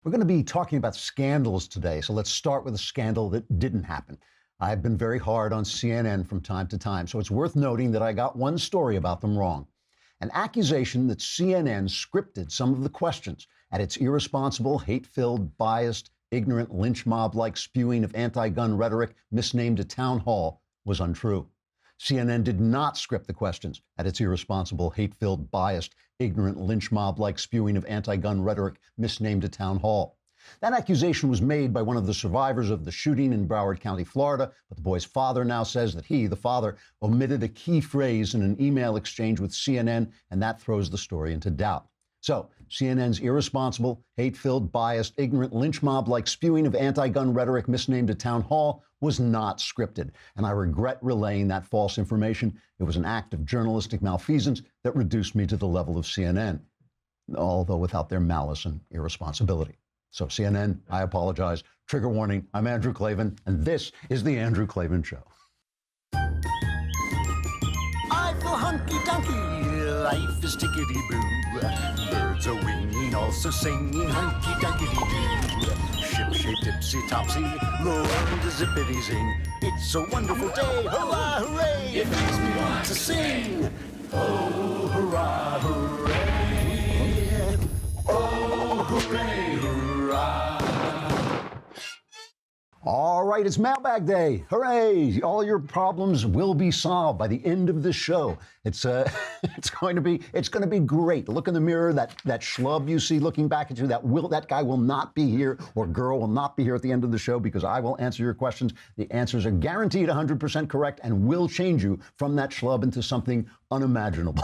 We're going to be talking about scandals today, so let's start with a scandal that didn't happen. I've been very hard on CNN from time to time, so it's worth noting that I got one story about them wrong. An accusation that CNN scripted some of the questions at its irresponsible, hate-filled, biased, ignorant, lynch mob-like spewing of anti-gun rhetoric misnamed a town hall was untrue. CNN did not script the questions at its irresponsible, hate-filled, biased, ignorant, lynch mob-like spewing of anti-gun rhetoric misnamed a town hall. That accusation was made by one of the survivors of the shooting in Broward County, Florida, but the boy's father now says that he, the father, omitted a key phrase in an email exchange with CNN, and that throws the story into doubt. So, CNN's irresponsible, hate-filled, biased, ignorant, lynch mob-like spewing of anti-gun rhetoric misnamed a town hall was not scripted, and I regret relaying that false information. It was an act of journalistic malfeasance that reduced me to the level of CNN, although without their malice and irresponsibility. So CNN, I apologize. Trigger warning, I'm Andrew Klavan, and this is The Andrew Klavan Show. I feel hunky-dunky, life is tickety-boo. Birds are winging, also singing hunky-dunky-doo. Ship-shaped, tipsy-topsy, the world is zippity-zing. It's a wonderful day, hurrah, hooray! It makes me want to sing. Oh, hurrah, hooray! Oh, hooray, hurrah! All right, it's Mailbag Day. Hooray! All your problems will be solved by the end of this show. It's going to be great. Look in the mirror. That schlub you see looking back at you. That guy will not be here, or girl will not be here at the end of the show, because I will answer your questions. The answers are guaranteed 100% correct and will change you from that schlub into something unimaginable.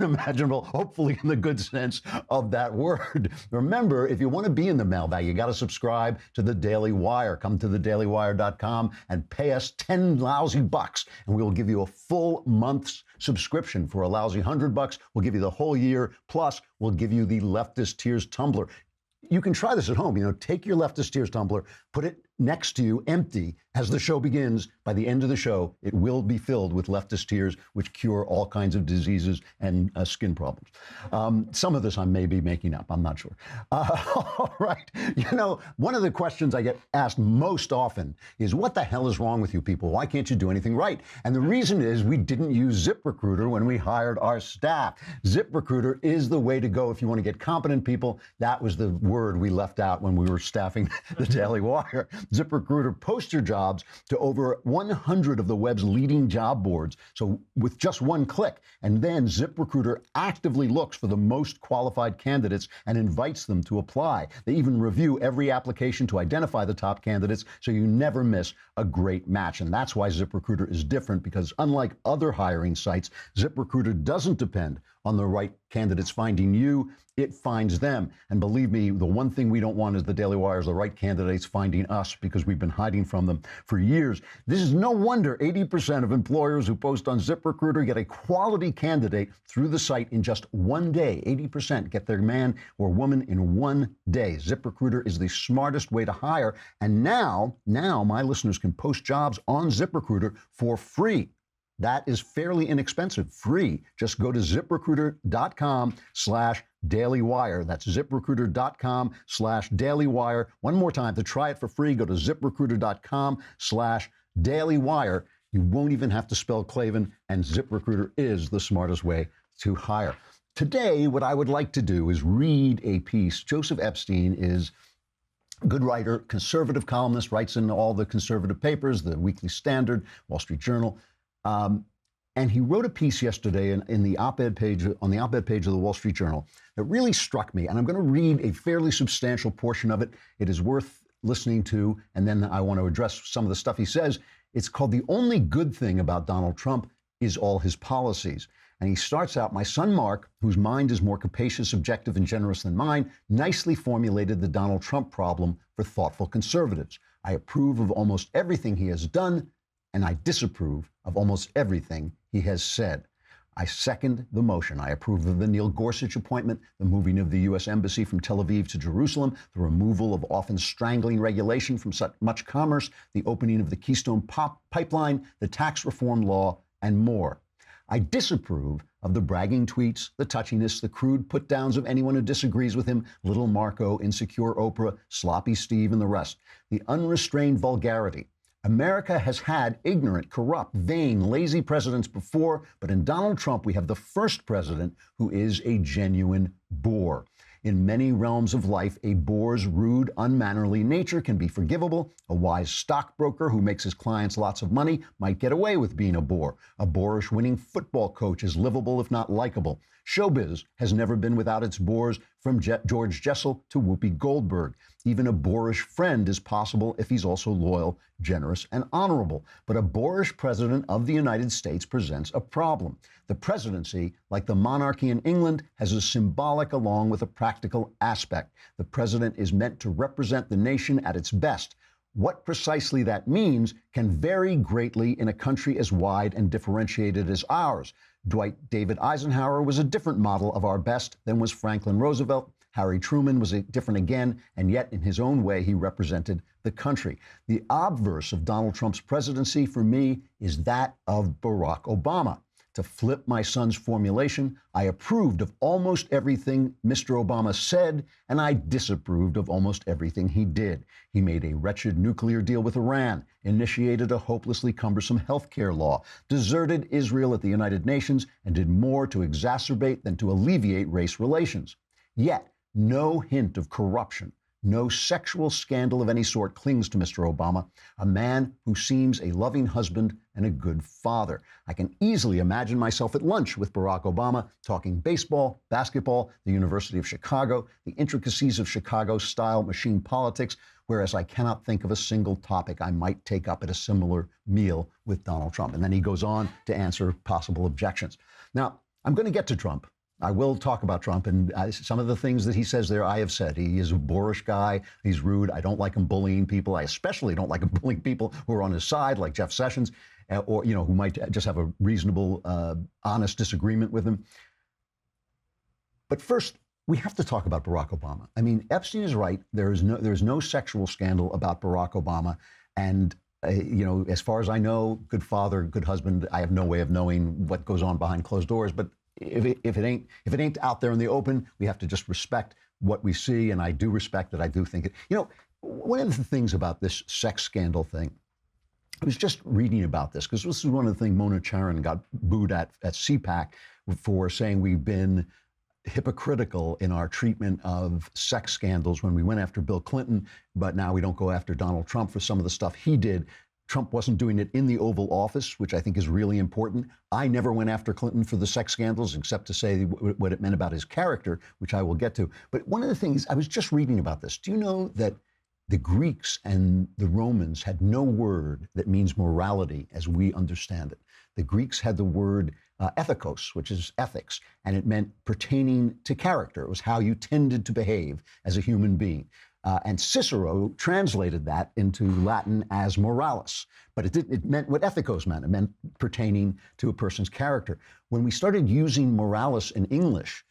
Unimaginable, hopefully in the good sense of that word. Remember, if you want to be in the mailbag, you got to subscribe to the Daily Wire. Come to thedailywire.com and pay us 10 lousy bucks, and we will give you a full month's subscription. For a lousy $100, we'll give you the whole year. Plus, we'll give you the Leftist Tears tumbler. You can try this at home. Take your Leftist Tears tumbler, put it next to you, empty, as the show begins. By the end of the show, it will be filled with Leftist Tears, which cure all kinds of diseases and skin problems. Some of this I may be making up. I'm not sure. All right. One of the questions I get asked most often is, what the hell is wrong with you people? Why can't you do anything right? And the reason is we didn't use ZipRecruiter when we hired our staff. ZipRecruiter is the way to go if you want to get competent people. That was the word we left out when we were staffing the Daily Wire. ZipRecruiter posts your jobs to over 100 of the web's leading job boards. So with just one click, and then ZipRecruiter actively looks for the most qualified candidates and invites them to apply. They even review every application to identify the top candidates, so you never miss a great match. And that's why ZipRecruiter is different, because unlike other hiring sites, ZipRecruiter doesn't depend on the right candidates finding you. It finds them. And believe me, the one thing we don't want is the Daily Wire is the right candidates finding us, because we've been hiding from them for years. This is no wonder 80% of employers who post on ZipRecruiter get a quality candidate through the site in just one day. 80% get their man or woman in one day. ZipRecruiter is the smartest way to hire. And now my listeners can post jobs on ZipRecruiter for free. That is fairly inexpensive, free. Just go to ZipRecruiter.com/dailywire. That's ZipRecruiter.com/dailywire. One more time, to try it for free, go to ZipRecruiter.com/dailywire. You won't even have to spell Klavan, and ZipRecruiter is the smartest way to hire. Today, what I would like to do is read a piece. Joseph Epstein is a good writer, conservative columnist, writes in all the conservative papers, the Weekly Standard, Wall Street Journal. And he wrote a piece yesterday on the op-ed page of the Wall Street Journal that really struck me. And I'm going to read a fairly substantial portion of it. It is worth listening to. And then I want to address some of the stuff he says. It's called "The Only Good Thing About Donald Trump Is All His Policies." And he starts out, "My son Mark, whose mind is more capacious, objective, and generous than mine, nicely formulated the Donald Trump problem for thoughtful conservatives. I approve of almost everything he has done, and I disapprove of almost everything he has said. I second the motion. I approve of the Neil Gorsuch appointment, the moving of the U.S. Embassy from Tel Aviv to Jerusalem, the removal of often strangling regulation from such much commerce, the opening of the Keystone Pipeline, the tax reform law, and more. I disapprove of the bragging tweets, the touchiness, the crude put-downs of anyone who disagrees with him, little Marco, insecure Oprah, sloppy Steve, and the rest. The unrestrained vulgarity. America has had ignorant, corrupt, vain, lazy presidents before, but in Donald Trump, we have the first president who is a genuine bore. In many realms of life, a bore's rude, unmannerly nature can be forgivable. A wise stockbroker who makes his clients lots of money might get away with being a bore. A boorish winning football coach is livable, if not likable. Showbiz has never been without its bores, from George Jessel to Whoopi Goldberg. Even a boorish friend is possible if he's also loyal, generous, and honorable. But a boorish president of the United States presents a problem. The presidency, like the monarchy in England, has a symbolic along with a practical aspect. The president is meant to represent the nation at its best. What precisely that means can vary greatly in a country as wide and differentiated as ours. Dwight David Eisenhower was a different model of our best than was Franklin Roosevelt. Harry Truman was different again, and yet in his own way, he represented the country. The obverse of Donald Trump's presidency for me is that of Barack Obama. To flip my son's formulation, I approved of almost everything Mr. Obama said, and I disapproved of almost everything he did. He made a wretched nuclear deal with Iran, initiated a hopelessly cumbersome health care law, deserted Israel at the United Nations, and did more to exacerbate than to alleviate race relations. Yet, no hint of corruption, no sexual scandal of any sort clings to Mr. Obama, a man who seems a loving husband and a good father. I can easily imagine myself at lunch with Barack Obama, talking baseball, basketball, the University of Chicago, the intricacies of Chicago-style machine politics, whereas I cannot think of a single topic I might take up at a similar meal with Donald Trump. And then he goes on to answer possible objections. Now, I'm going to get to Trump. I will talk about Trump, and some of the things that he says there, I have said. He is a boorish guy. He's rude. I don't like him bullying people. I especially don't like him bullying people who are on his side, like Jeff Sessions, or, you know, who might just have a reasonable, honest disagreement with him. But first, we have to talk about Barack Obama. I mean, Epstein is right. There is no sexual scandal about Barack Obama. And, you know, as far as I know, good father, good husband, I have no way of knowing what goes on behind closed doors. But if it ain't out there in the open, we have to just respect what we see, and I do respect it. I do think it. You know, one of the things about this sex scandal thing, I was just reading about this because this is one of the things Mona Charen got booed at CPAC for, saying we've been hypocritical in our treatment of sex scandals when we went after Bill Clinton, but now we don't go after Donald Trump for some of the stuff he did. Trump wasn't doing it in the Oval Office, which I think is really important. I never went after Clinton for the sex scandals, except to say what it meant about his character, which I will get to. But one of the things, I was just reading about this. Do you know that the Greeks and the Romans had no word that means morality as we understand it? The Greeks had the word ethikos, which is ethics, and it meant pertaining to character. It was how you tended to behave as a human being. And Cicero translated that into Latin as moralis, but it meant what ethikos meant. It meant pertaining to a person's character. When we started using moralis in English,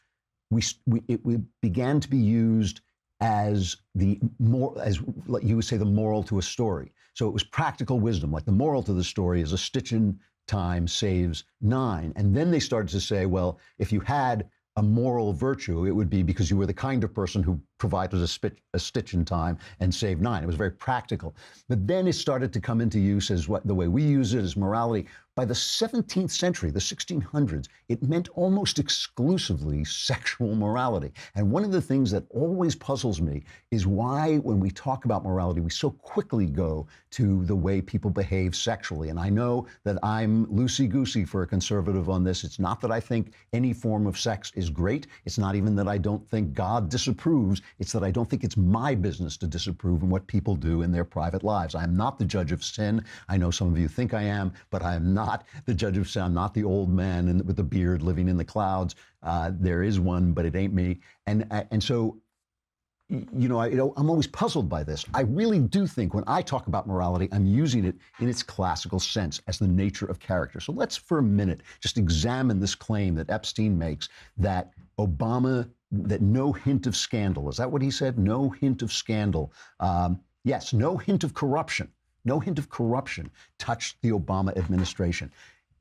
it began to be used as as like you would say, the moral to a story. So it was practical wisdom, like the moral to the story is a stitch in time saves 9. And then they started to say, well, if you had a moral virtue, it would be because you were the kind of person who provided a stitch in time and saved 9. It was very practical. But then it started to come into use as the way we use it as morality. By the 17th century, the 1600s, it meant almost exclusively sexual morality. And one of the things that always puzzles me is why, when we talk about morality, we so quickly go to the way people behave sexually. And I know that I'm loosey-goosey for a conservative on this. It's not that I think any form of sex is great. It's not even that I don't think God disapproves. It's that I don't think it's my business to disapprove of what people do in their private lives. I am not the judge of sin. I know some of you think I am, but I am not the judge of sin. I'm not the old man with the beard living in the clouds. There is one, but it ain't me. And so, you know, I'm always puzzled by this. I really do think when I talk about morality, I'm using it in its classical sense as the nature of character. So let's for a minute just examine this claim that Epstein makes that that no hint of scandal, is that what he said? No hint of scandal. Yes, no hint of corruption. No hint of corruption touched the Obama administration.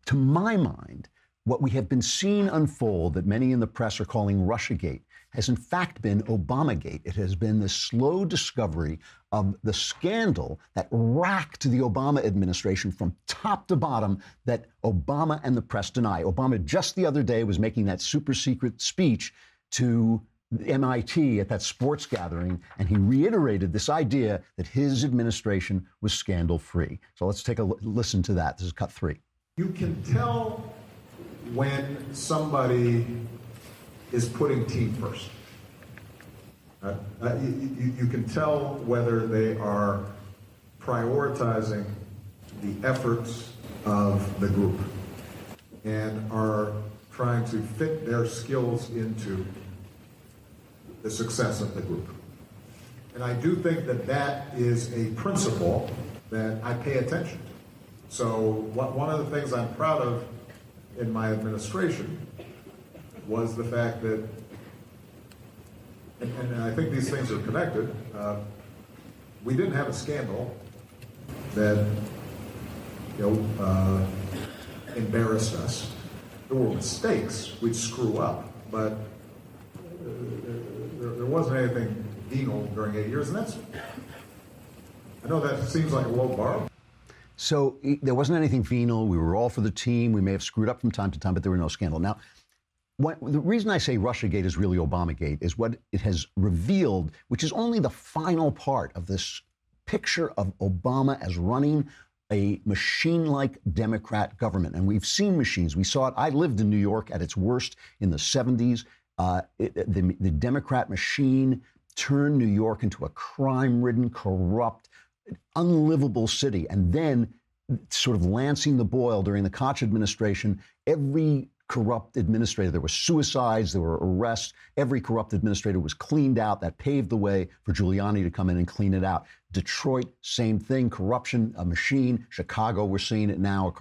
To my mind, what we have been seeing unfold that many in the press are calling Russiagate has in fact been Obamagate. It has been the slow discovery of the scandal that racked the Obama administration from top to bottom that Obama and the press deny. Obama just the other day was making that super secret speech to MIT at that sports gathering, and he reiterated this idea that his administration was scandal-free. So let's take a listen to that. This is cut 3. You can tell when somebody is putting team first. You can tell whether they are prioritizing the efforts of the group and are trying to fit their skills into the success of the group. And I do think that that is a principle that I pay attention to. So one of the things I'm proud of in my administration was the fact that, and I think these things are connected, we didn't have a scandal that embarrassed us. There were mistakes, we'd screw up, but there wasn't anything venal during 8 years, and I know that seems like a low bar. So there wasn't anything venal. We were all for the team. We may have screwed up from time to time, but there were no scandal. Now, the reason I say Russiagate is really Obamagate is what it has revealed, which is only the final part of this picture of Obama as running a machine-like Democrat government. And we've seen machines. We saw it. I lived in New York at its worst in the 70s. The Democrat machine turned New York into a crime-ridden, corrupt, unlivable city. And then sort of lancing the boil during the Koch administration, every corrupt administrator, there were suicides, there were arrests, every corrupt administrator was cleaned out. That paved the way for Giuliani to come in and clean it out. Detroit, same thing, corruption, a machine. Chicago, we're seeing it now, a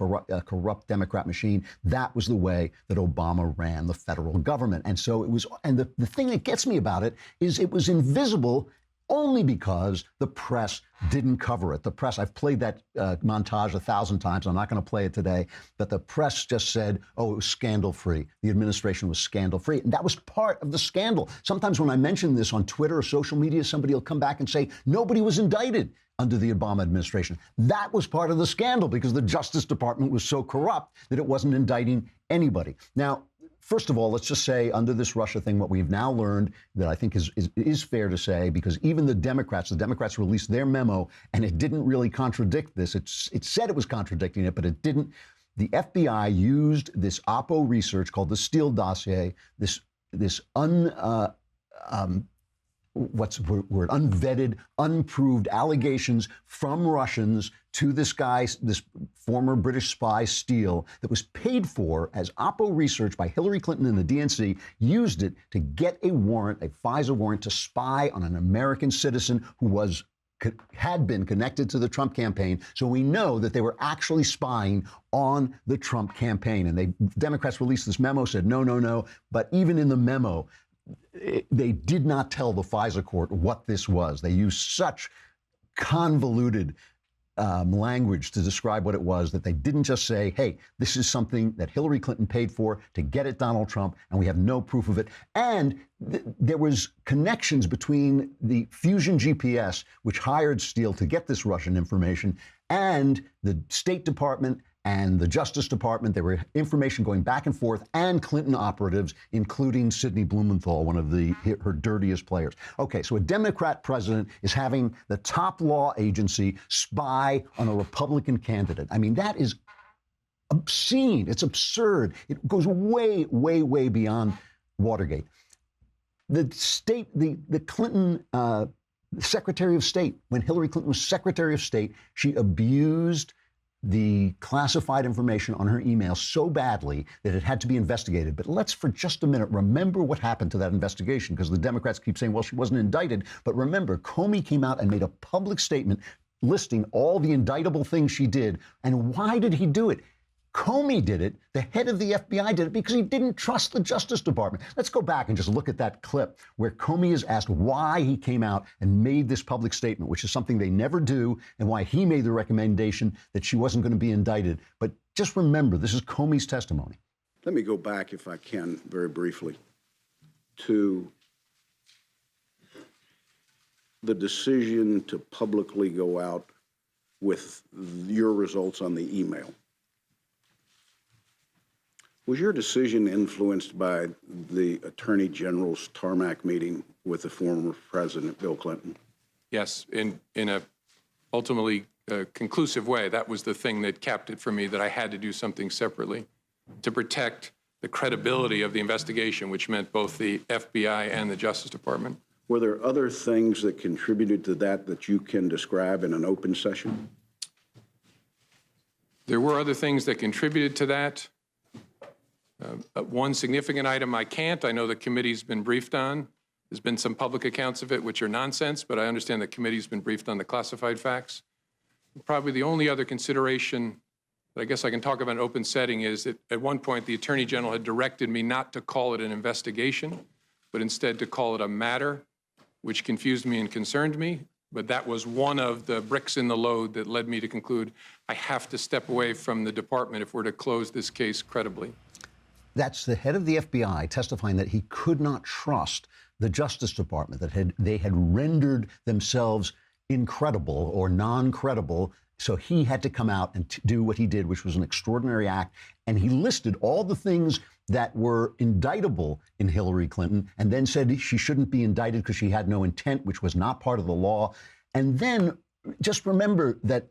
corrupt Democrat machine. That was the way that Obama ran the federal government. And so it was, and the thing that gets me about it is it was invisible only because the press didn't cover it. The press, I've played that montage 1,000 times. I'm not going to play it today. But the press just said, oh, it was scandal-free. The administration was scandal-free. And that was part of the scandal. Sometimes when I mention this on Twitter or social media, somebody will come back and say, nobody was indicted under the Obama administration. That was part of the scandal because the Justice Department was so corrupt that it wasn't indicting anybody. Now, first of all, let's just say under this Russia thing, what we've now learned that I think is fair to say, because even the Democrats released their memo and it didn't really contradict this. It said it was contradicting it, but it didn't. The FBI used this Oppo research called the Steele dossier, this unvetted, unproved allegations from Russians to this guy, this former British spy Steele, that was paid for as Oppo research by Hillary Clinton and the DNC, used it to get a warrant, a FISA warrant, to spy on an American citizen who had been connected to the Trump campaign. So we know that they were actually spying on the Trump campaign. And Democrats released this memo, said no. But even in the memo, they did not tell the FISA court what this was. They used such convoluted language to describe what it was that they didn't just say, hey, this is something that Hillary Clinton paid for to get at Donald Trump, and we have no proof of it. And there was connections between the Fusion GPS, which hired Steele to get this Russian information, and the State Department and the Justice Department. There were information going back and forth, and Clinton operatives, including Sidney Blumenthal, one of her dirtiest players. Okay, so a Democrat president is having the top law agency spy on a Republican candidate. I mean, that is obscene. It's absurd. It goes way, way, way beyond Watergate. The Clinton Secretary of State, when Hillary Clinton was Secretary of State, she abused the classified information on her email so badly that it had to be investigated. But let's, for just a minute, remember what happened to that investigation, because the Democrats keep saying, well, she wasn't indicted. But remember, Comey came out and made a public statement listing all the indictable things she did. And why did he do it? Comey did it. The head of the FBI did it because he didn't trust the Justice Department. Let's go back and just look at that clip where Comey is asked why he came out and made this public statement, which is something they never do, and why he made the recommendation that she wasn't going to be indicted. But just remember, this is Comey's testimony. Let me go back, if I can, very briefly, to the decision to publicly go out with your results on the email. Was your decision influenced by the Attorney General's tarmac meeting with the former President Bill Clinton? Yes, in a ultimately conclusive way. That was the thing that capped it for me, that I had to do something separately to protect the credibility of the investigation, which meant both the FBI and the Justice Department. Were there other things that contributed to that you can describe in an open session? There were other things that contributed to that. One significant item I can't. I know the committee's been briefed on. There's been some public accounts of it, which are nonsense, but I understand the committee's been briefed on the classified facts. Probably the only other consideration that I guess I can talk about in an open setting is that at one point the Attorney General had directed me not to call it an investigation, but instead to call it a matter, which confused me and concerned me. But that was one of the bricks in the load that led me to conclude I have to step away from the department if we're to close this case credibly. That's the head of the FBI testifying that he could not trust the Justice Department, that they had rendered themselves incredible or non-credible. So he had to come out and do what he did, which was an extraordinary act. And he listed all the things that were indictable in Hillary Clinton and then said she shouldn't be indicted because she had no intent, which was not part of the law. And then just remember that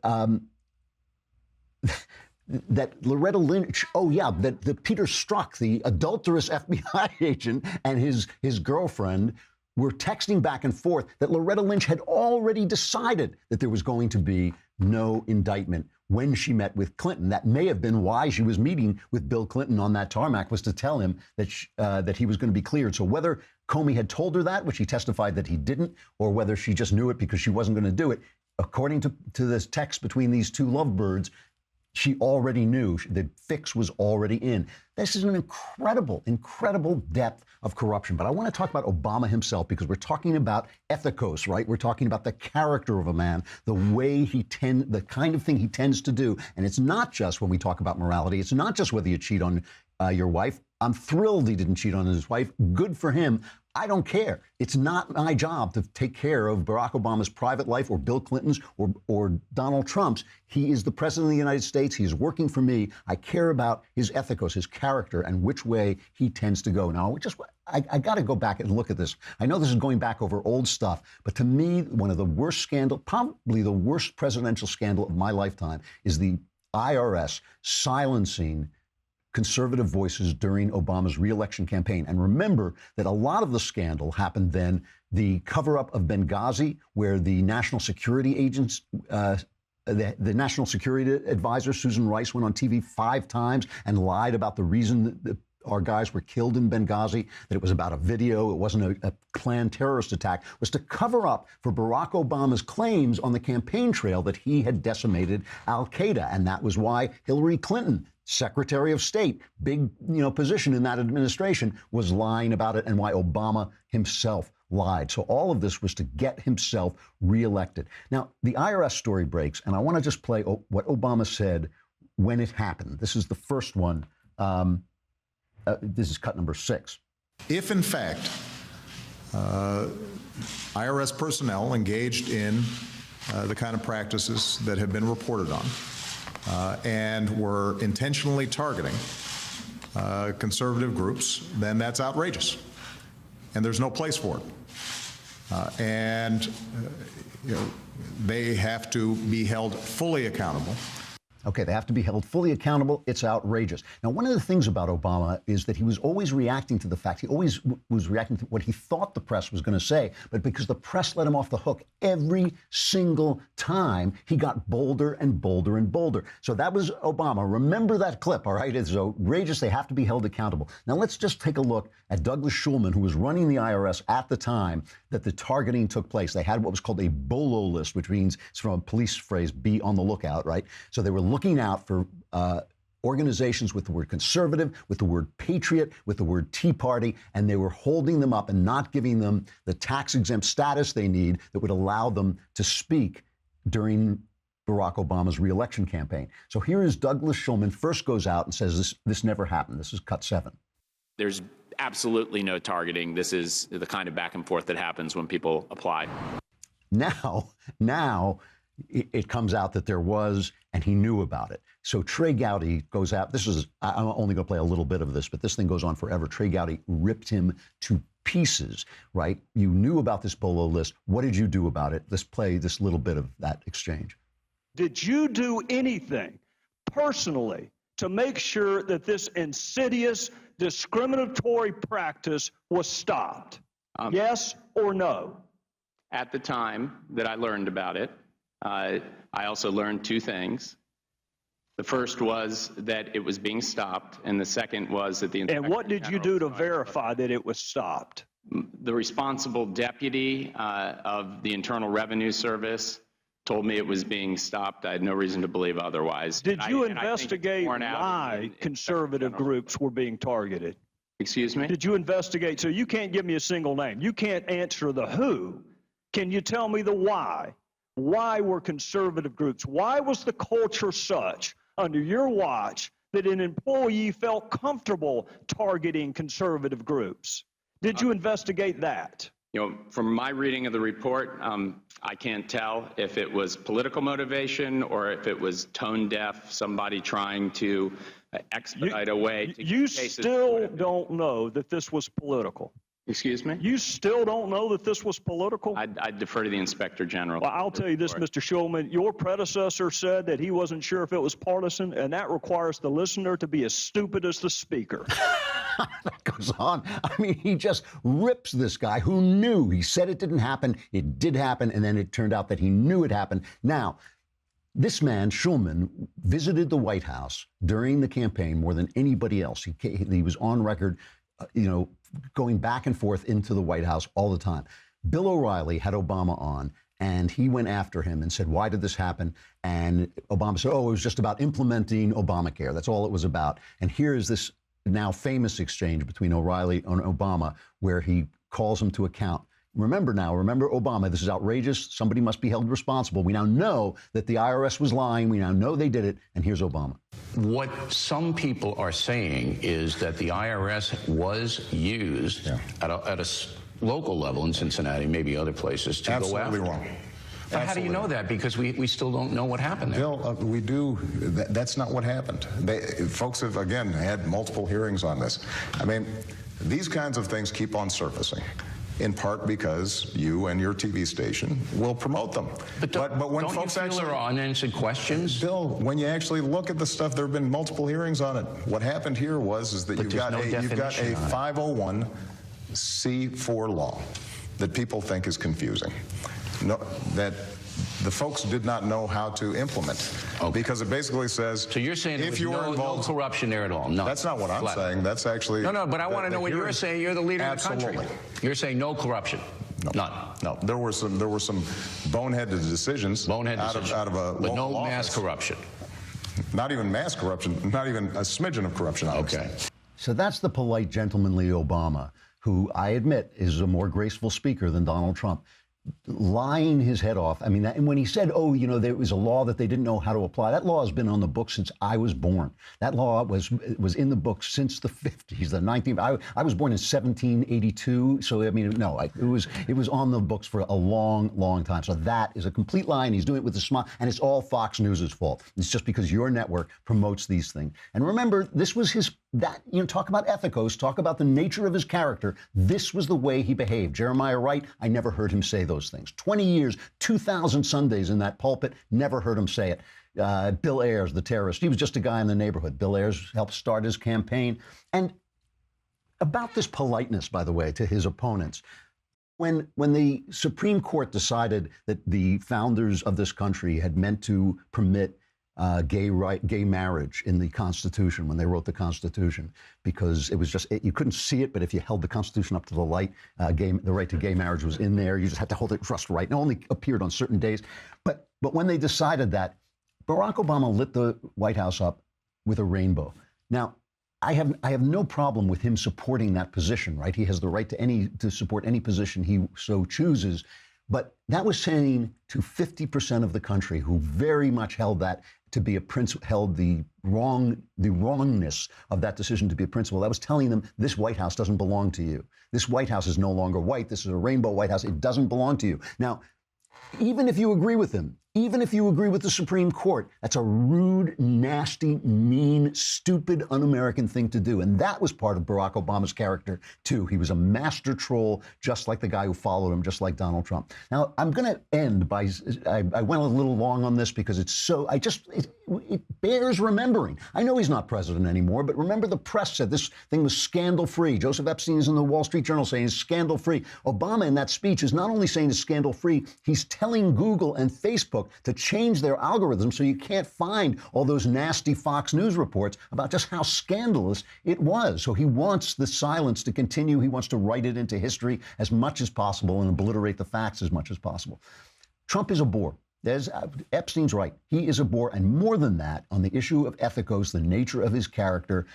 that Loretta Lynch, that Peter Strzok, the adulterous FBI agent, and his girlfriend were texting back and forth that Loretta Lynch had already decided that there was going to be no indictment when she met with Clinton. That may have been why she was meeting with Bill Clinton on that tarmac, was to tell him that that he was going to be cleared. So whether Comey had told her that, which he testified that he didn't, or whether she just knew it because she wasn't going to do it, according to this text between these two lovebirds, she already knew. The fix was already in. This is an incredible, incredible depth of corruption. But I want to talk about Obama himself, because we're talking about ethicos, right? We're talking about the character of a man, the way the kind of thing he tends to do. And it's not just when we talk about morality. It's not just whether you cheat on your wife. I'm thrilled he didn't cheat on his wife. Good for him. I don't care. It's not my job to take care of Barack Obama's private life or Bill Clinton's or Donald Trump's. He is the president of the United States. He's working for me. I care about his ethicos, his character, and which way he tends to go. Now, I got to go back and look at this. I know this is going back over old stuff, but to me, one of the worst scandal, probably the worst presidential scandal of my lifetime, is the IRS silencing conservative voices during Obama's reelection campaign. And remember that a lot of the scandal happened then, the cover-up of Benghazi, where the national security agents, the national security advisor, Susan Rice, went on TV 5 times and lied about the reason that our guys were killed in Benghazi, that it was about a video, it wasn't a planned terrorist attack, was to cover up for Barack Obama's claims on the campaign trail that he had decimated al-Qaeda. And that was why Hillary Clinton, Secretary of State, big position in that administration, was lying about it, and why Obama himself lied. So all of this was to get himself reelected. Now, the IRS story breaks, and I want to just play what Obama said when it happened. This is the first one. This is cut number 6. If, in fact, IRS personnel engaged in the kind of practices that have been reported on and were intentionally targeting conservative groups, then that's outrageous, and there's no place for it. They have to be held fully accountable. Okay, they have to be held fully accountable. It's outrageous. Now, one of the things about Obama is that he was always reacting to the fact, he always was reacting to what he thought the press was going to say, but because the press let him off the hook every single time, he got bolder and bolder and bolder. So that was Obama. Remember that clip, all right? It's outrageous. They have to be held accountable. Now, let's just take a look at Douglas Shulman, who was running the IRS at the time that the targeting took place. They had what was called a BOLO list, which means, it's from a police phrase, be on the lookout, right? So they were looking out for organizations with the word conservative, with the word patriot, with the word Tea Party, and they were holding them up and not giving them the tax-exempt status they need that would allow them to speak during Barack Obama's reelection campaign. So here is Douglas Shulman first goes out and says this never happened. This is cut 7. There's absolutely no targeting. This is the kind of back and forth that happens when people apply. Now it comes out that there was, and he knew about it. So Trey Gowdy goes out. I'm only going to play a little bit of this, but this thing goes on forever. Trey Gowdy ripped him to pieces, right? You knew about this Bolo list. What did you do about it? Let's play this little bit of that exchange. Did you do anything personally to make sure that this insidious, discriminatory practice was stopped? Yes or no? At the time that I learned about it, I also learned 2 things. The first was that it was being stopped, and the second was that the Inspector And what did you do to verify that it was stopped? The responsible deputy of the Internal Revenue Service told me it was being stopped. I had no reason to believe otherwise. Did you investigate why conservative groups were being targeted? Excuse me? Did you investigate? So you can't give me a single name. You can't answer the who. Can you tell me the why? Why were conservative groups? Why was the culture such under your watch that an employee felt comfortable targeting conservative groups? Did you investigate that? You know, from my reading of the report, I can't tell if it was political motivation or if it was tone deaf, somebody trying to expedite a way to You still don't know that this was political. Excuse me? You still don't know that this was political? I'd defer to the Inspector General. Well, I'll tell you this, Mr. Shulman, your predecessor said that he wasn't sure if it was partisan, and that requires the listener to be as stupid as the speaker. That goes on. I mean, he just rips this guy who knew. He said it didn't happen. It did happen, and then it turned out that he knew it happened. Now, this man, Shulman, visited the White House during the campaign more than anybody else. He was on record, going back and forth into the White House all the time. Bill O'Reilly had Obama on, and he went after him and said, why did this happen? And Obama said, it was just about implementing Obamacare. That's all it was about. And here is this now famous exchange between O'Reilly and Obama where he calls him to account. Remember Obama, this is outrageous. Somebody must be held responsible. We now know that the IRS was lying. We now know they did it. And here's Obama. What some people are saying is that the IRS was used at a local level in Cincinnati, maybe other places, to go after. Absolutely wrong. But how do you know that? Because we still don't know what happened there. Bill, we do. That's not what happened. Folks have, again, had multiple hearings on this. I mean, these kinds of things keep on surfacing, in part because you and your TV station will promote them. But when folks actually are unanswered questions, Bill, when you actually look at the stuff, there have been multiple hearings on it. What happened here is that you've got a 501c4 law that people think is confusing. No, that the folks did not know how to implement, because it basically says. So you're saying if you were involved, no corruption there at all? No, that's not what I'm saying. That's actually no. But I want to know what you're saying. You're the leader of the country. You're saying no corruption. No. None. No. There were some boneheaded decisions. Out of a but no local mass office. corruption. Not even mass corruption. Not even a smidgen of corruption. Okay. So that's the polite, gentlemanly Obama, who I admit is a more graceful speaker than Donald Trump, lying his head off. I mean, and when he said, there was a law that they didn't know how to apply, that law has been on the books since I was born. That law was in the books since the 50s, the 19th. I was born in 1782, so I mean, no, it was on the books for a long, long time. So that is a complete lie, and he's doing it with a smile, and it's all Fox News' fault. It's just because your network promotes these things. And remember, this was talk about ethicos, talk about the nature of his character. This was the way he behaved. Jeremiah Wright, I never heard him say those things. 20 years, 2,000 Sundays in that pulpit, never heard him say it. Bill Ayers, the terrorist, he was just a guy in the neighborhood. Bill Ayers helped start his campaign. And about this politeness, by the way, to his opponents, when the Supreme Court decided that the founders of this country had meant to permit gay marriage in the Constitution when they wrote the Constitution, because it was just, you couldn't see it, but if you held the Constitution up to the light, the right to gay marriage was in there. You just had to hold it just right. It only appeared on certain days. But when they decided that, Barack Obama lit the White House up with a rainbow. Now, I have no problem with him supporting that position, right? He has the right to support any position he so chooses. But that was saying to 50% of the country who very much held that to be a principle, held the wrongness of that decision to be a principle. That was telling them this White House doesn't belong to you. This White House is no longer white. This is a rainbow White House. It doesn't belong to you. Now, even if you agree with him, even if you agree with the Supreme Court, that's a rude, nasty, mean, stupid, un-American thing to do. And that was part of Barack Obama's character, too. He was a master troll, just like the guy who followed him, just like Donald Trump. Now, I'm going to end by, I went a little long on this because it's so, it bears remembering. I know he's not president anymore, but remember the press said this thing was scandal-free. Joseph Epstein is in the Wall Street Journal saying it's scandal-free. Obama in that speech is not only saying it's scandal-free, he's telling Google and Facebook to change their algorithms so you can't find all those nasty Fox News reports about just how scandalous it was. So he wants the silence to continue. He wants to write it into history as much as possible and obliterate the facts as much as possible. Trump is a bore. Epstein's right. He is a bore. And more than that, on the issue of ethicos, the nature of his character,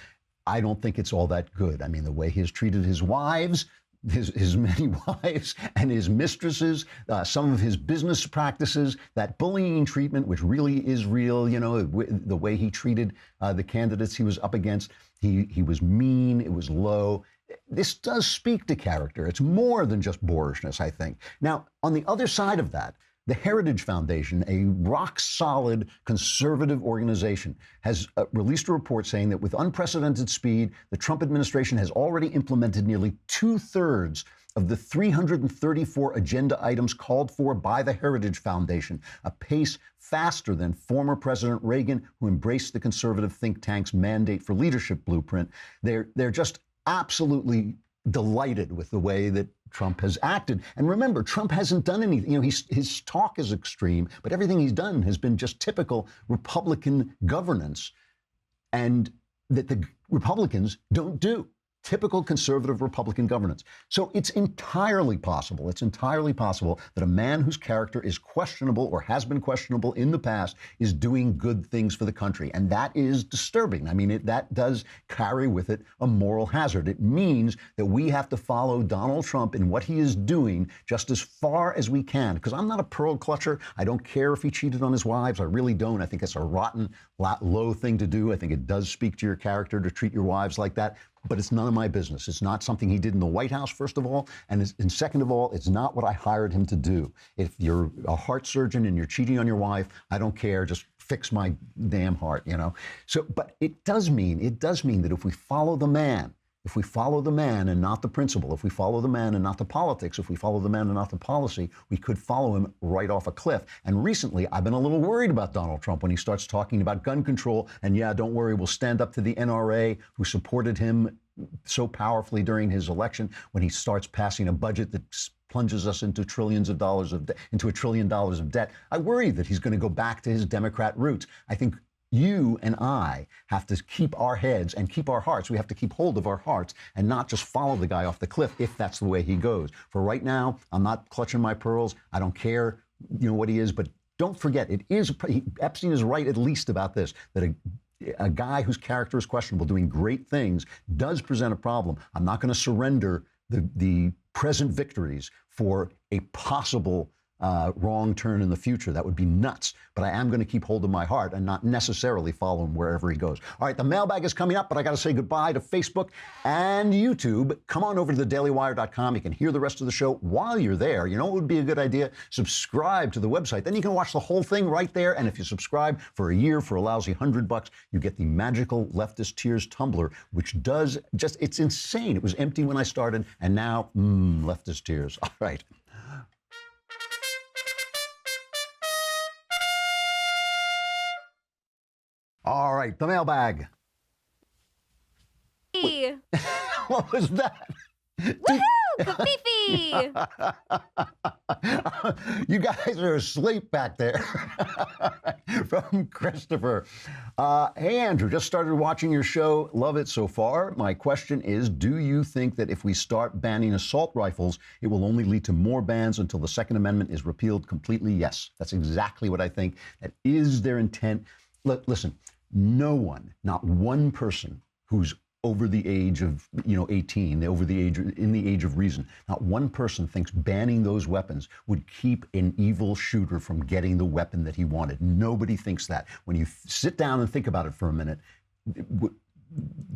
I don't think it's all that good. I mean, the way he has treated his wives, his many wives and his mistresses, some of his business practices, that bullying treatment, which really is real, you know, the way he treated the candidates he was up against. He was mean. It was low. This does speak to character. It's more than just boorishness, I think. Now, on the other side of that, the Heritage Foundation, a rock-solid conservative organization, has released a report saying that with unprecedented speed, the Trump administration has already implemented nearly 2/3 of the 334 agenda items called for by the Heritage Foundation, a pace faster than former President Reagan, who embraced the conservative think tank's mandate for leadership blueprint. They're just absolutely delighted with the way that Trump has acted. And remember, Trump hasn't done anything. You know, his talk is extreme, but everything he's done has been just typical Republican governance, and that the Republicans don't do. Typical conservative Republican governance. So it's entirely possible that a man whose character is questionable or has been questionable in the past is doing good things for the country. And that is disturbing. I mean, that does carry with it a moral hazard. It means that we have to follow Donald Trump in what he is doing just as far as we can. Because I'm not a pearl clutcher. I don't care if he cheated on his wives. I really don't. I think it's a rotten, low thing to do. I think it does speak to your character to treat your wives like that. But it's none of my business. It's not something he did in the White House, first of all. And second of all, it's not what I hired him to do. If you're a heart surgeon and you're cheating on your wife, I don't care. Just fix my damn heart, you know. So, but it does mean that if we follow the man, and not the principle, if we follow the man and not the politics, if we follow the man and not the policy, we could follow him right off a cliff. And recently, I've been a little worried about Donald Trump when he starts talking about gun control. And yeah, don't worry, we'll stand up to the NRA, who supported him so powerfully during his election, when he starts passing a budget that plunges us into trillions of dollars into $1 trillion of debt. I worry that he's going to go back to his Democrat roots. I think you and I have to keep our heads and keep our hearts. We have to keep hold of our hearts and not just follow the guy off the cliff if that's the way he goes. For right now, I'm not clutching my pearls. I don't care, you know, what he is. But don't forget, Epstein is right at least about this, that a guy whose character is questionable doing great things does present a problem. I'm not going to surrender the present victories for a possible wrong turn in the future. That would be nuts. But I am going to keep hold of my heart and not necessarily follow him wherever he goes. All right, the mailbag is coming up, but I got to say goodbye to Facebook and YouTube. Come on over to thedailywire.com. You can hear the rest of the show while you're there. You know what would be a good idea? Subscribe to the website. Then you can watch the whole thing right there. And if you subscribe for a year for a lousy $100, you get the magical Leftist Tears tumbler, which does just, it's insane. It was empty when I started, and now, Leftist Tears. All right. All right, the mailbag. Hey. What was that? Woohoo! Kafifi! You guys are asleep back there. From Christopher. Hey, Andrew, just started watching your show. Love it so far. My question is, do you think that if we start banning assault rifles, it will only lead to more bans until the Second Amendment is repealed completely? Yes, that's exactly what I think. That is their intent. Listen, no one, not one person who's over the age of 18, in the age of reason. Not one person thinks banning those weapons would keep an evil shooter from getting the weapon that he wanted. Nobody thinks that. When you sit down and think about it for a minute,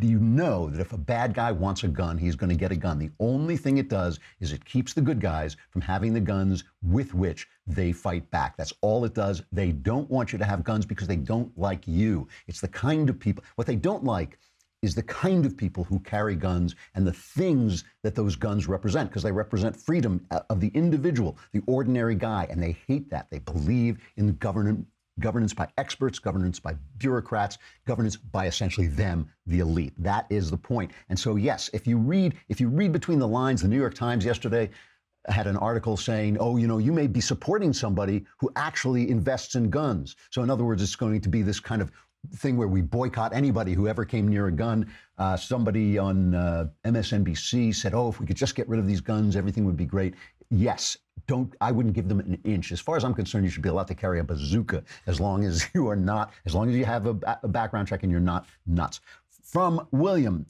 you know that if a bad guy wants a gun, he's going to get a gun. The only thing it does is it keeps the good guys from having the guns with which they fight back. That's all it does. They don't want you to have guns because they don't like you. It's the kind of people, what they don't like is the kind of people who carry guns and the things that those guns represent, because they represent freedom of the individual, the ordinary guy, and they hate that. They believe in governance by experts, governance by bureaucrats, governance by essentially them, the elite. That is the point. And so, yes, if you read between the lines, the New York Times yesterday had an article saying, oh, you may be supporting somebody who actually invests in guns. So in other words, it's going to be this kind of thing where we boycott anybody who ever came near a gun. Somebody on MSNBC said, oh, if we could just get rid of these guns, everything would be great. Yes, I wouldn't give them an inch. As far as I'm concerned, you should be allowed to carry a bazooka as long as you have a background check and you're not nuts. From William,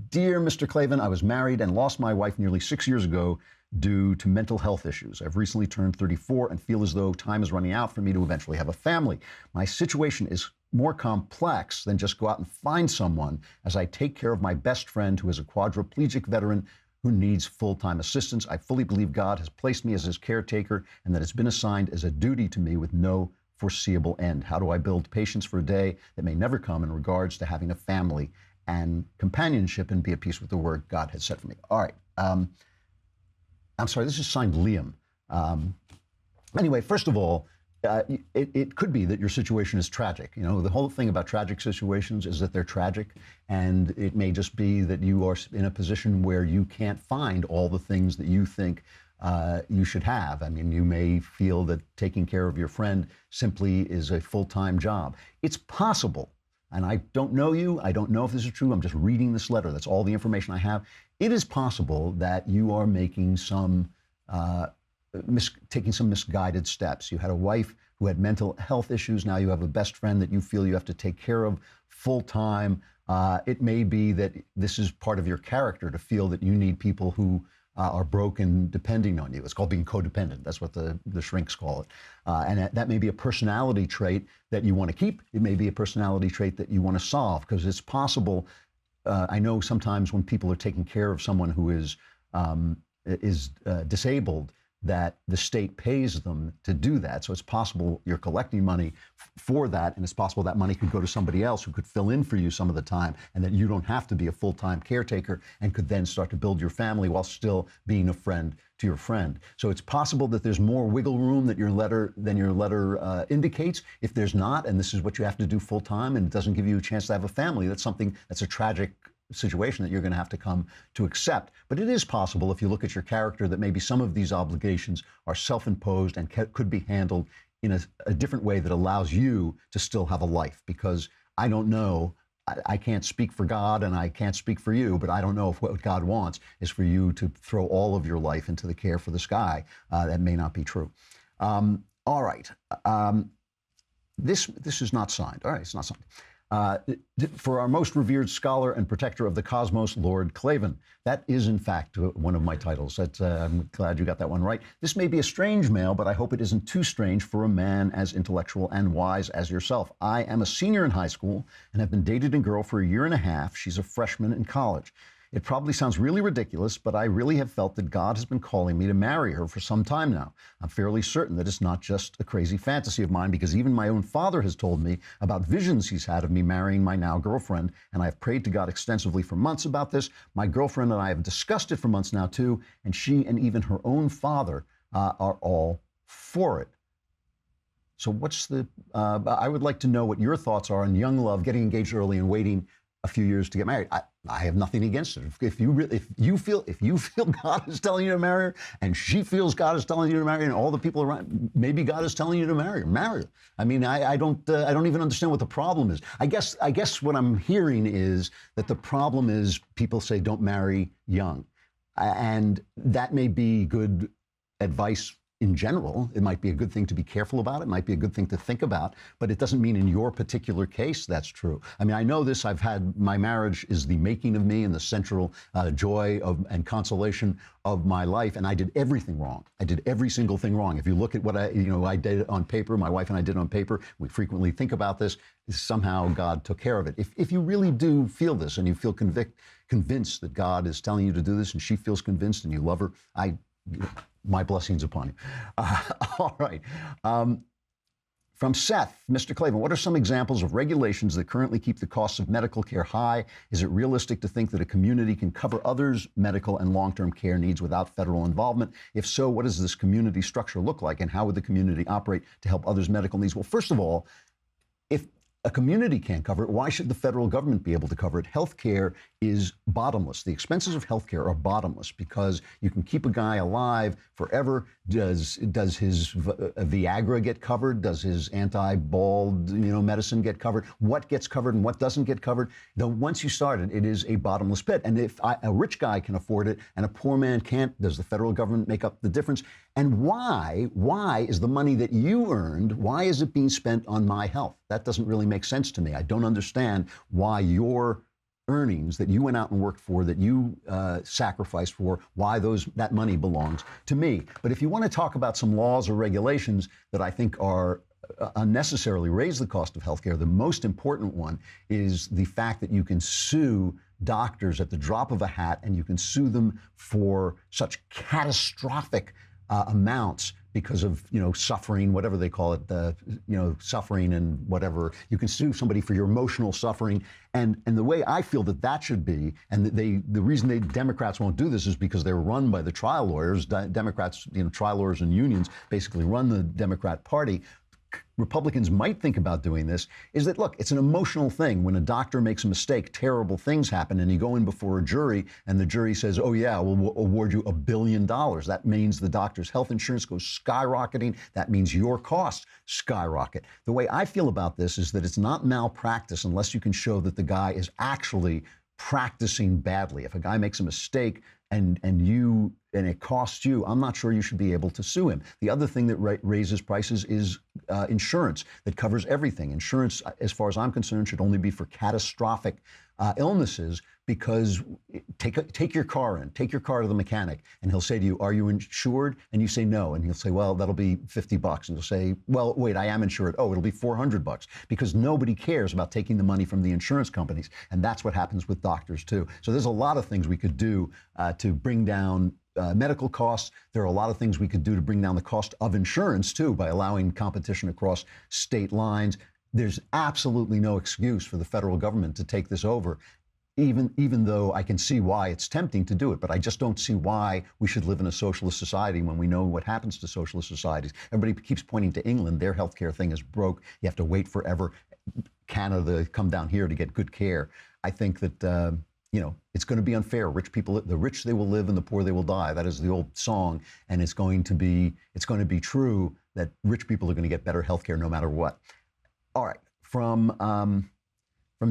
dear Mr. Klavan, I was married and lost my wife nearly 6 years ago due to mental health issues. I've recently turned 34 and feel as though time is running out for me to eventually have a family. My situation is more complex than just go out and find someone, as I take care of my best friend who is a quadriplegic veteran who needs full-time assistance. I fully believe God has placed me as his caretaker and that it's been assigned as a duty to me with no foreseeable end. How do I build patience for a day that may never come in regards to having a family and companionship and be at peace with the word God has set for me? All right. I'm sorry, this is signed Liam. Anyway, first of all, it could be that your situation is tragic. The whole thing about tragic situations is that they're tragic, and it may just be that you are in a position where you can't find all the things that you think you should have. I mean, you may feel that taking care of your friend simply is a full-time job. It's possible, and I don't know you, I don't know if this is true, I'm just reading this letter, that's all the information I have. It is possible that you are making taking some misguided steps. You had a wife who had mental health issues. Now you have a best friend that you feel you have to take care of full time. It may be that this is part of your character to feel that you need people who are broken depending on you. It's called being codependent. That's what the shrinks call it. And that may be a personality trait that you want to keep. It may be a personality trait that you want to solve, because it's possible. I know sometimes when people are taking care of someone who is disabled, that the state pays them to do that. So it's possible you're collecting money for that, and it's possible that money could go to somebody else who could fill in for you some of the time, and that you don't have to be a full-time caretaker and could then start to build your family while still being a friend to your friend. So it's possible that there's more wiggle room than your letter indicates. If there's not, and this is what you have to do full-time, and it doesn't give you a chance to have a family, that's a tragic situation that you're going to have to come to accept. But it is possible, if you look at your character, that maybe some of these obligations are self-imposed and could be handled in a different way that allows you to still have a life. Because I don't know, I can't speak for God and I can't speak for you, but I don't know if what God wants is for you to throw all of your life into the care for this guy. That may not be true. All right. This is not signed. All right, it's not signed. For our most revered scholar and protector of the cosmos, Lord Klavan. That is, in fact, one of my titles. I'm glad you got that one right. This may be a strange mail, but I hope it isn't too strange for a man as intellectual and wise as yourself. I am a senior in high school and have been dating a girl for a year and a half. She's a freshman in college. It probably sounds really ridiculous, but I really have felt that God has been calling me to marry her for some time now. I'm fairly certain that it's not just a crazy fantasy of mine, because even my own father has told me about visions he's had of me marrying my now girlfriend, and I've prayed to God extensively for months about this. My girlfriend and I have discussed it for months now too, and she and even her own father are all for it. So I would like to know what your thoughts are on young love, getting engaged early and waiting a few years to get married. I have nothing against it. If you feel God is telling you to marry her, and she feels God is telling you to marry her, and all the people around, maybe God is telling you to marry her. Marry her. I mean, I don't even understand what the problem is. I guess what I'm hearing is that the problem is people say don't marry young, and that may be good advice in general, it might be a good thing to be careful about. It might be a good thing to think about, but it doesn't mean in your particular case that's true. I mean, I know this. My marriage is the making of me and the central joy and consolation of my life, and I did everything wrong. I did every single thing wrong. If you look at what I did on paper, my wife and I did on paper, we frequently think about this. Somehow God took care of it. If you really do feel this and you feel convinced that God is telling you to do this, and she feels convinced and you love her, my blessings upon you. All right. From Seth, Mr. Klavan, what are some examples of regulations that currently keep the costs of medical care high? Is it realistic to think that a community can cover others' medical and long-term care needs without federal involvement? If so, what does this community structure look like, and how would the community operate to help others' medical needs? Well, first of all, if a community can't cover it, why should the federal government be able to cover it? Healthcare is bottomless. The expenses of healthcare are bottomless because you can keep a guy alive forever. Does his Viagra get covered? Does his anti-bald medicine get covered? What gets covered and what doesn't get covered? Though once you start it is a bottomless pit. And if a rich guy can afford it and a poor man can't, does the federal government make up the difference? And why is the money that you earned, why is it being spent on my health? That doesn't really make sense to me. I don't understand why your earnings that you went out and worked for, that you sacrificed for, why that money belongs to me. But if you want to talk about some laws or regulations that I think are unnecessarily raise the cost of healthcare, the most important one is the fact that you can sue doctors at the drop of a hat, and you can sue them for such catastrophic amounts because of suffering, whatever they call it, suffering and whatever. You can sue somebody for your emotional suffering, and the way I feel that should be, and the reason Democrats won't do this is because they're run by the trial lawyers. Democrats, trial lawyers and unions basically run the Democrat Party. Republicans might think about doing this, is that, look, it's an emotional thing. When a doctor makes a mistake, terrible things happen, and you go in before a jury, and the jury says, oh, yeah, we'll award you $1 billion. That means the doctor's health insurance goes skyrocketing. That means your costs skyrocket. The way I feel about this is that it's not malpractice unless you can show that the guy is actually practicing badly. If a guy makes a mistake and it costs you, I'm not sure you should be able to sue him. The other thing that raises prices is insurance that covers everything. Insurance, as far as I'm concerned, should only be for catastrophic illnesses, because take your car to the mechanic, and he'll say to you, are you insured? And you say no, and he'll say, well, that'll be $50. And you'll say, well, wait, I am insured. Oh, it'll be $400, because nobody cares about taking the money from the insurance companies. And that's what happens with doctors too. So there's a lot of things we could do to bring down medical costs. There are a lot of things we could do to bring down the cost of insurance too, by allowing competition across state lines. There's absolutely no excuse for the federal government to take this over, even though I can see why it's tempting to do it. But I just don't see why we should live in a socialist society when we know what happens to socialist societies. Everybody keeps pointing to England. Their healthcare thing is broke. You have to wait forever. Canada, come down here to get good care. I think that it's going to be unfair. Rich people, the rich they will live and the poor they will die. That is the old song, and it's going to be true that rich people are going to get better health care no matter what. All right, from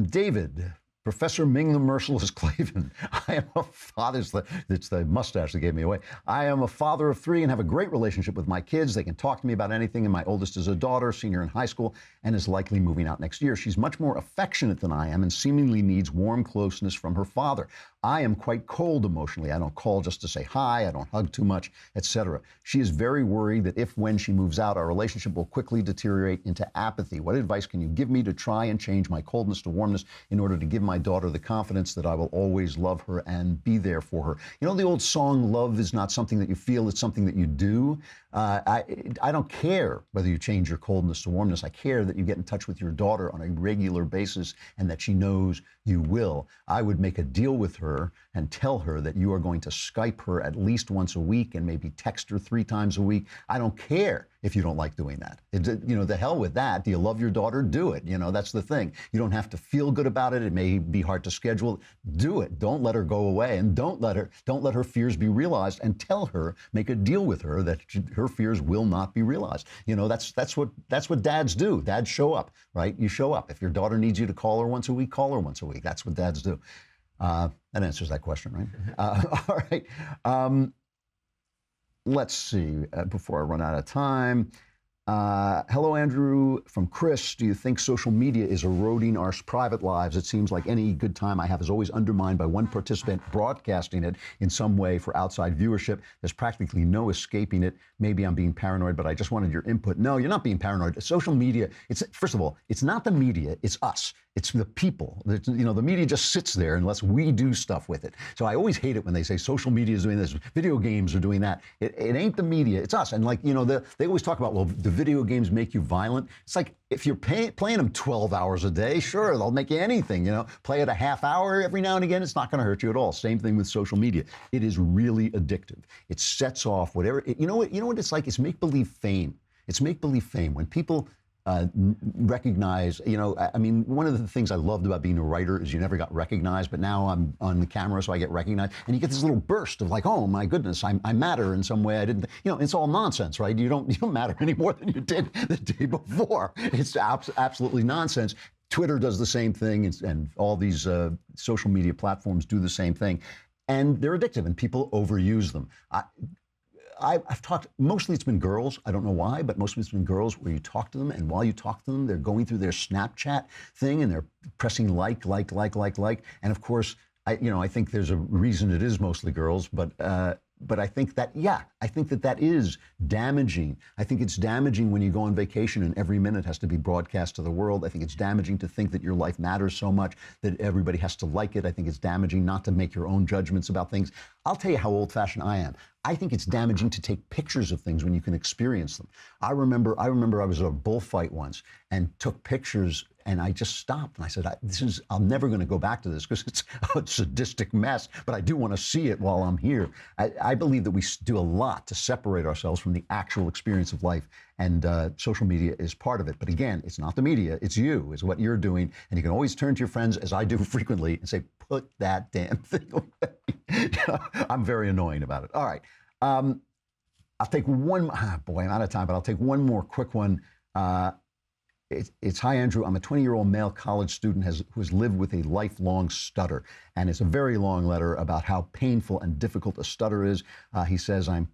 David, Professor Ming the Merciless Klavan. I am a father. It's the mustache that gave me away. I am a father of 3 and have a great relationship with my kids. They can talk to me about anything, and my oldest is a daughter, senior in high school, and is likely moving out next year. She's much more affectionate than I am and seemingly needs warm closeness from her father. I am quite cold emotionally. I don't call just to say hi. I don't hug too much, etc. She is very worried that when she moves out, our relationship will quickly deteriorate into apathy. What advice can you give me to try and change my coldness to warmness in order to give my daughter the confidence that I will always love her and be there for her? You know the old song, love is not something that you feel, it's something that you do. I don't care whether you change your coldness to warmness. I care that you get in touch with your daughter on a regular basis and that she knows you will. I would make a deal with her and tell her that you are going to Skype her at least once a week and maybe text her 3 times a week. I don't care if you don't like doing that. The hell with that. Do you love your daughter? Do it. That's the thing. You don't have to feel good about it. It may be hard to schedule. Do it. Don't let her go away, and don't let her fears be realized, and tell her, make a deal with her that her fears will not be realized. That's what dads do. Dads show up, right? You show up. If your daughter needs you to call her once a week, call her once a week. That's what dads do. That answers that question, right? All right. let's see, before I run out of time. Hello, Andrew, from Chris. Do you think social media is eroding our private lives? It seems like any good time I have is always undermined by one participant broadcasting it in some way for outside viewership. There's practically no escaping it. Maybe I'm being paranoid, but I just wanted your input. No, you're not being paranoid. Social media, first of all, it's not the media, it's us. It's the people. The media just sits there unless we do stuff with it. So I always hate it when they say social media is doing this, video games are doing that. It ain't the media, it's us. And they always talk about, well, do video games make you violent? It's like, if you're playing them 12 hours a day, sure, they'll make you anything, Play it a half hour every now and again, it's not gonna hurt you at all. Same thing with social media. It is really addictive. It sets off whatever, you know what it's like? It's make-believe fame. It's make-believe fame. When people recognize, one of the things I loved about being a writer is you never got recognized, but now I'm on the camera, so I get recognized. And you get this little burst of like, oh my goodness, I matter in some way I didn't, it's all nonsense, right? You don't matter any more than you did the day before. It's absolutely nonsense. Twitter does the same thing, and all these social media platforms do the same thing. And they're addictive, and people overuse them. I've talked, mostly it's been girls, I don't know why, but mostly it's been girls where you talk to them, and while you talk to them, they're going through their Snapchat thing, and they're pressing like. And of course, I think there's a reason it is mostly girls, but I think that, that is damaging. I think it's damaging when you go on vacation and every minute has to be broadcast to the world. I think it's damaging to think that your life matters so much that everybody has to like it. I think it's damaging not to make your own judgments about things. I'll tell you how old-fashioned I am. I think it's damaging to take pictures of things when you can experience them. I remember I was at a bullfight once and took pictures, and I just stopped and I said, I'm never going to go back to this because it's a sadistic mess, but I do want to see it while I'm here. I believe that we do a lot to separate ourselves from the actual experience of life, and social media is part of it. But again, it's not the media, it's you, it's what you're doing, and you can always turn to your friends, as I do frequently, and say, put that damn thing away. I'm very annoying about it. All right. I'll take one, boy, I'm out of time, but I'll take one more quick one. It's, hi, Andrew. I'm a 20-year-old male college student who has lived with a lifelong stutter. And it's a very long letter about how painful and difficult a stutter is. He says, I'm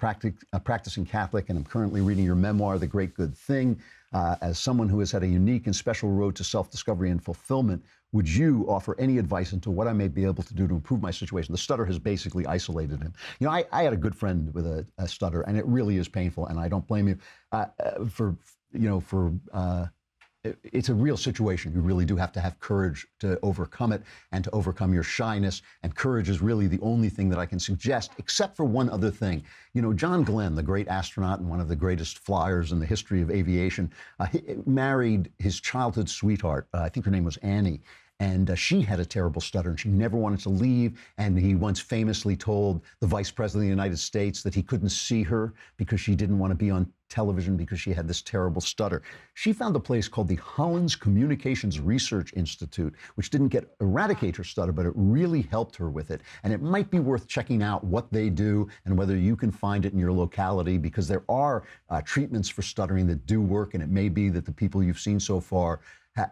a practicing Catholic, and I'm currently reading your memoir, The Great Good Thing. As someone who has had a unique and special road to self-discovery and fulfillment, would you offer any advice into what I may be able to do to improve my situation? The stutter has basically isolated him. I had a good friend with a stutter, and it really is painful, and I don't blame you it's a real situation. You really do have to have courage to overcome it and to overcome your shyness. And courage is really the only thing that I can suggest, except for one other thing. John Glenn, the great astronaut and one of the greatest flyers in the history of aviation, he married his childhood sweetheart. I think her name was Annie. And she had a terrible stutter, and she never wanted to leave. And he once famously told the Vice President of the United States that he couldn't see her because she didn't want to be on television because she had this terrible stutter. She found a place called the Hollins Communications Research Institute, which didn't eradicate her stutter, but it really helped her with it. And it might be worth checking out what they do and whether you can find it in your locality, because there are treatments for stuttering that do work, and it may be that the people you've seen so far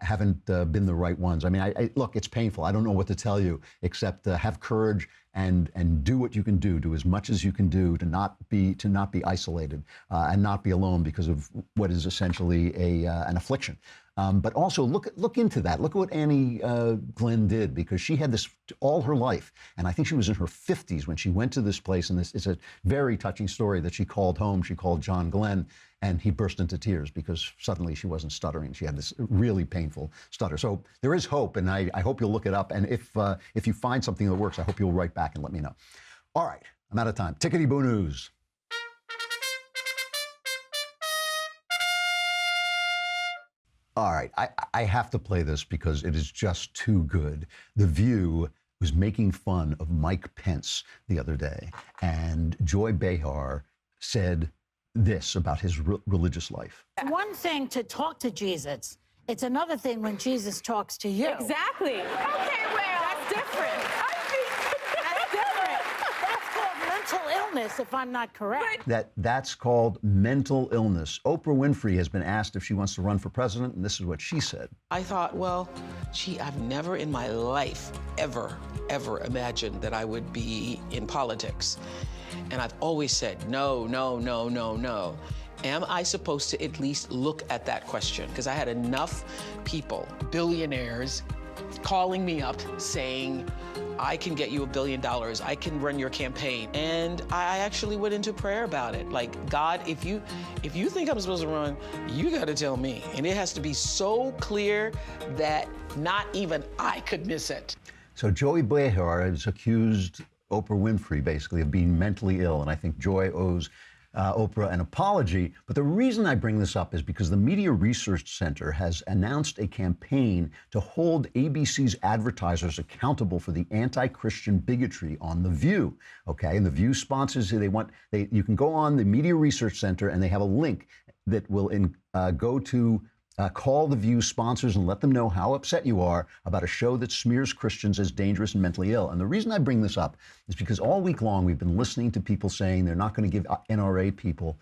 haven't been the right ones. I mean, look, it's painful. I don't know what to tell you except have courage and do what you can do as much as you can do to not be isolated and not be alone because of what is essentially an affliction. But also look into that. Look at what Annie Glenn did, because she had this all her life. And I think she was in her 50s when she went to this place. And this is a very touching story that she called home. She called John Glenn, and he burst into tears because suddenly she wasn't stuttering. She had this really painful stutter. So there is hope, and I hope you'll look it up. And if you find something that works, I hope you'll write back and let me know. All right, I'm out of time. Tickety-boo news. All right, I have to play this because it is just too good. The View was making fun of Mike Pence the other day, and Joy Behar said this about his religious life. It's one thing to talk to Jesus. It's another thing when Jesus talks to you. Exactly. Okay, well, That's different. That's different. That's called mental illness, if I'm not correct. That's called mental illness. Oprah Winfrey has been asked if she wants to run for president, and this is what she said. I thought, well, I've never in my life ever imagined that I would be in politics. And I've always said, no, no, no, no, no. Am I supposed to at least look at that question? Because I had enough people, billionaires, calling me up saying, I can get you $1 billion, I can run your campaign. And I actually went into prayer about it. Like, God, if you think I'm supposed to run, you gotta tell me. And it has to be so clear that not even I could miss it. So Joy Behar has accused Oprah Winfrey, basically, of being mentally ill. And I think Joy owes Oprah an apology. But the reason I bring this up is because the Media Research Center has announced a campaign to hold ABC's advertisers accountable for the anti-Christian bigotry on The View. Okay, and The View sponsors, you can go on the Media Research Center and they have a link that will go to call The View sponsors and let them know how upset you are about a show that smears Christians as dangerous and mentally ill. And the reason I bring this up is because all week long we've been listening to people saying they're not going to give NRA people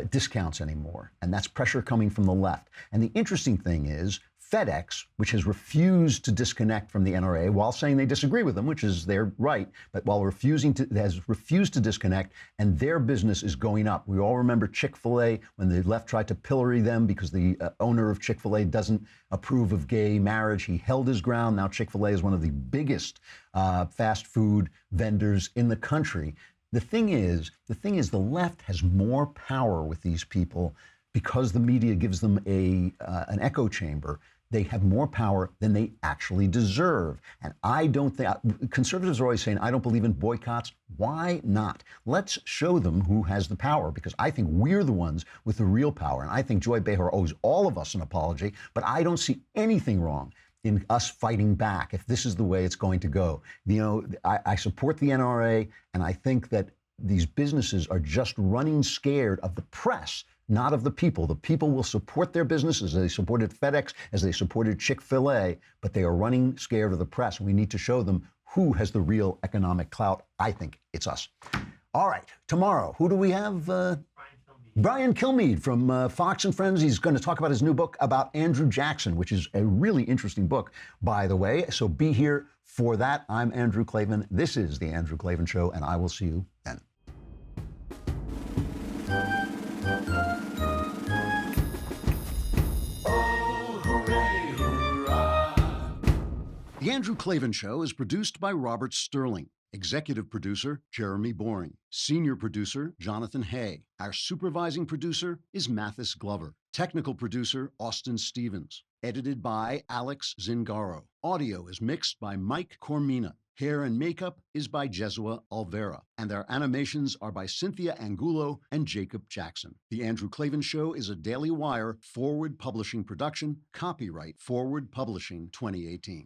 discounts anymore. And that's pressure coming from the left. And the interesting thing is FedEx, which has refused to disconnect from the NRA while saying they disagree with them, which is their right, but while has refused to disconnect, and their business is going up. We all remember Chick-fil-A when the left tried to pillory them because the owner of Chick-fil-A doesn't approve of gay marriage. He held his ground. Now Chick-fil-A is one of the biggest fast food vendors in the country. The thing is, the left has more power with these people because the media gives them an echo chamber. They have more power than they actually deserve. And I don't think, conservatives are always saying, I don't believe in boycotts. Why not? Let's show them who has the power, because I think we're the ones with the real power. And I think Joy Behar owes all of us an apology, but I don't see anything wrong in us fighting back if this is the way it's going to go. You know, I support the NRA, and I think that these businesses are just running scared of the press, not of the people. The people will support their businesses as they supported FedEx, as they supported Chick-fil-A, but they are running scared of the press. We need to show them who has the real economic clout. I think it's us. All right, tomorrow, who do we have? Brian Kilmeade from Fox and Friends. He's going to talk about his new book about Andrew Jackson, which is a really interesting book, by the way. So be here for that. I'm Andrew Klavan. This is The Andrew Klavan Show, and I will see you then. The Andrew Klavan Show is produced by Robert Sterling. Executive producer, Jeremy Boring. Senior producer, Jonathan Hay. Our supervising producer is Mathis Glover. Technical producer, Austin Stevens. Edited by Alex Zingaro. Audio is mixed by Mike Cormina. Hair and makeup is by Jesua Alvera. And our animations are by Cynthia Angulo and Jacob Jackson. The Andrew Klavan Show is a Daily Wire Forward Publishing production. Copyright Forward Publishing 2018.